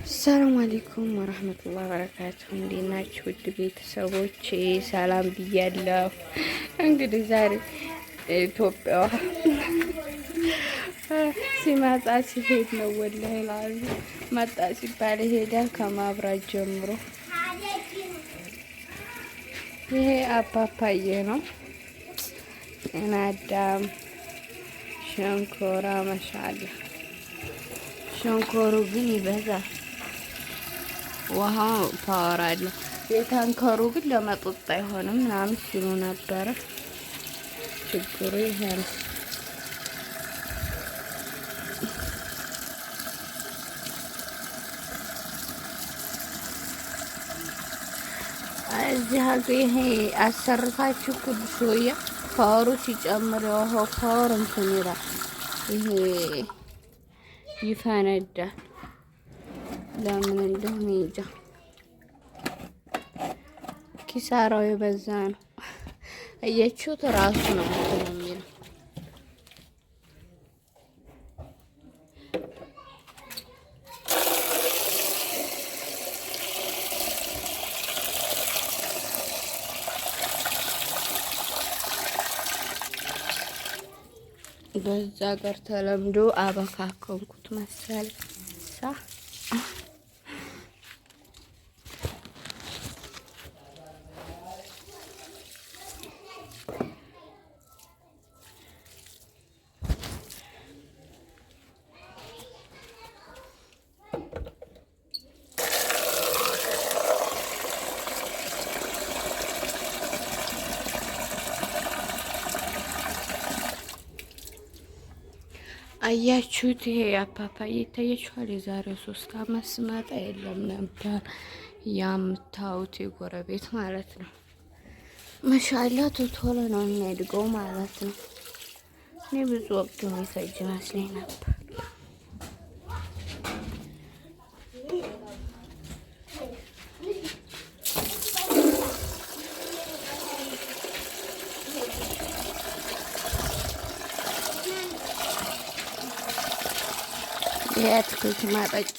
ሰላም አለይኩም ወራህመቱላሂ ወበረካቱሁ። እንዴት ናችሁ ውድ ቤተሰቦቼ? ሰላም ብያለሁ። እንግዲህ ዛሬ ኢትዮጵያ ሲመጣ ሲሄድ ነው ወላሂ ላሉ መጣ ሲባል ይሄዳል ከማብራት ጀምሮ። ይሄ አፓፓዬ ነው። ጤናዳም ሸንኮራ ማሻአላ። ሸንኮሩ ግን ይበዛል። ውሃው ፓወር አለ። የታንከሩ ግን ለመጠጥ አይሆንም ምናምን ሲሉ ነበረ። ችግሩ ይሄ ነው። እዚህ ሀገር ይሄ አሰርታችሁ ቅዱስ ሆያ ፓወሩ ሲጨምር የውሃው ፓወር እንትን ይላል። ይሄ ይፈነዳል። ለምን እንደሆነ እንጃ። ኪሳራው የበዛ ነው። እየቹት ራሱ ነው የሚለው። በዛ ጋር ተለምዶ አበካከንኩት መሰለኝ ሳ አያችሁት? ይሄ አፓፓዬ ይታያችኋል። የዛሬ 3 አመት ስመጣ የለም ነበር። ያምታውት የጎረቤት ማለት ነው። ማሻአላ ቶሎ ነው የሚያድገው ማለት ነው። እኔ ብዙ ወቅት የሚፈጅ መስለኝ ነበር። የአትክልት ማጠጫ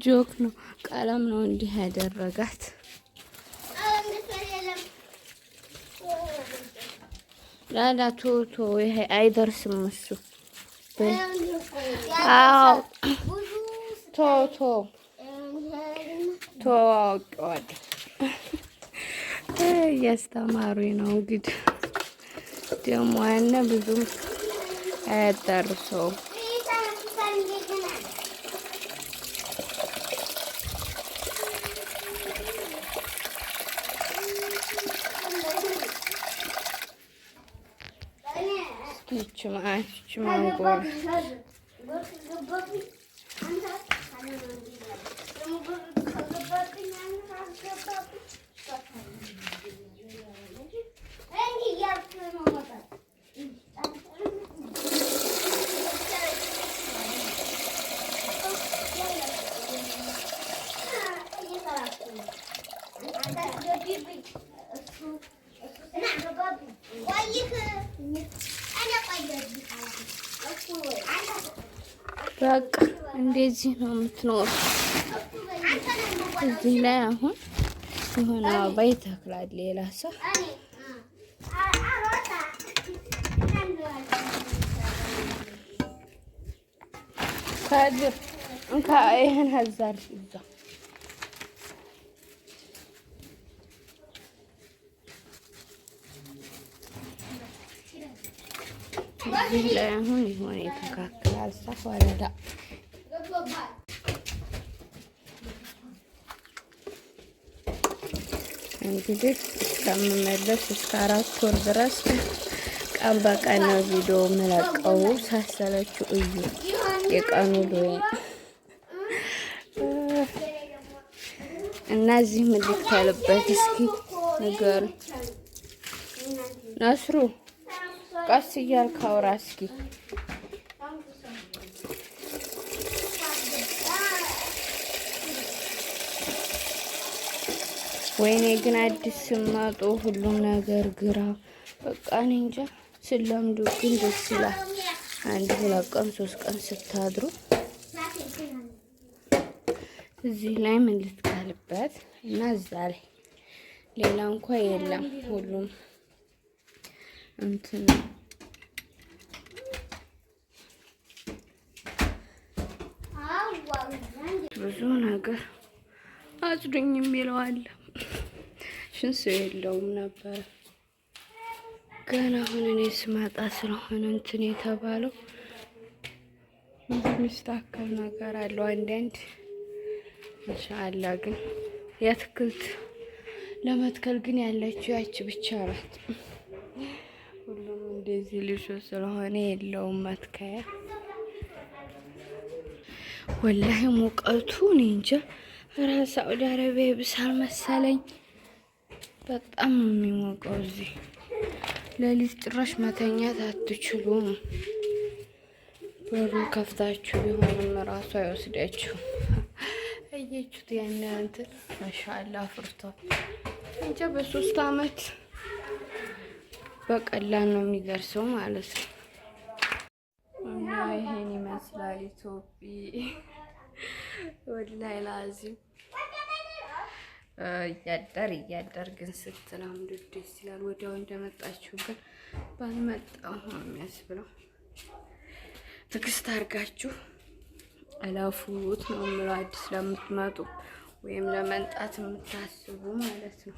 ጆክ ነው። ቀለም ነው እንዲህ ያደረጋት። ላላ ቶቶ ይሄ አይደርስም እሱ። አዎ ቶቶ ተዋውቀዋል። እያስተማሩኝ ነው እንግዲህ። ደግሞ ያነ ብዙም አያዳርሰውም። ይቺ ማንጎ በቃ እንደዚህ ነው የምትኖር። እዚህ ላይ አሁን የሆነ አበባ ይተክላል ሌላ ሰው። ከድር እንካ ይሄን ሀዛር ይዛ እዚህ ላይ አሁን የሆነ የተካከላል ሰው ወረዳ እንግዲህ እስከምመለስ እስከ 4 ወር ድረስ ቀን በቀን ነው ቪዲዮ የምለቀው። ሳሰለችው እዩ የቀኑ ዶይ እና እዚህ ምልክት ያለበት እስኪ ንገሩ ነስሩ ቀስ እያልክ አውራ እስኪ። ወይኔ ግን አዲስ ስመጡ ሁሉም ነገር ግራ በቃ እኔ እንጃ። ስለምዱ ግን ደስ ይላል። 1 2 ቀን 3 ቀን ስታድሩ እዚህ ላይ ምን ልትቀልበት እና እዛ ላይ ሌላ እንኳ የለም። ሁሉም እንትን ብዙ ነገር አጽዱኝ የሚለው አለ። ሽንስ የለውም ነበር ገና አሁን እኔ ስመጣ ስለሆነ እንትን የተባለው የሚስተካከል ነገር አለው አንዳንድ ኢንሻአላ። ግን የአትክልት ለመትከል ግን ያለችው ያቺ ብቻ ናት። ሁሉም እንደዚህ ልጆ ስለሆነ የለውም መትከያ። ወላሂ ሙቀቱ እኔ እንጃ ራስ ሳዑዲ አረቢያ ይብሳል መሰለኝ። በጣም ነው የሚሞቀው እዚህ። ለሊት ጭራሽ መተኛት አትችሉም። በሩን ከፍታችሁ ቢሆንም ራሱ አይወስዳችሁ። አየችሁት? ያን እንትን ማሻአላ አፍርቷል። እንጃ በ3 አመት በቀላል ነው የሚደርሰው ማለት ነው። እና ይሄን ይመስላል ኢትዮጵያ። ወላሂ ላዚም እያደር ግን ስትላምዱ ደስ ይላል። ወዲያው እንደመጣችሁ ግን ባልመጣሁ ነው የሚያስብለው። ትዕግስት አድርጋችሁ እለፉት ነው የምለው። አዲስ ለምትመጡ ወይም ለመምጣት የምታስቡ ማለት ነው።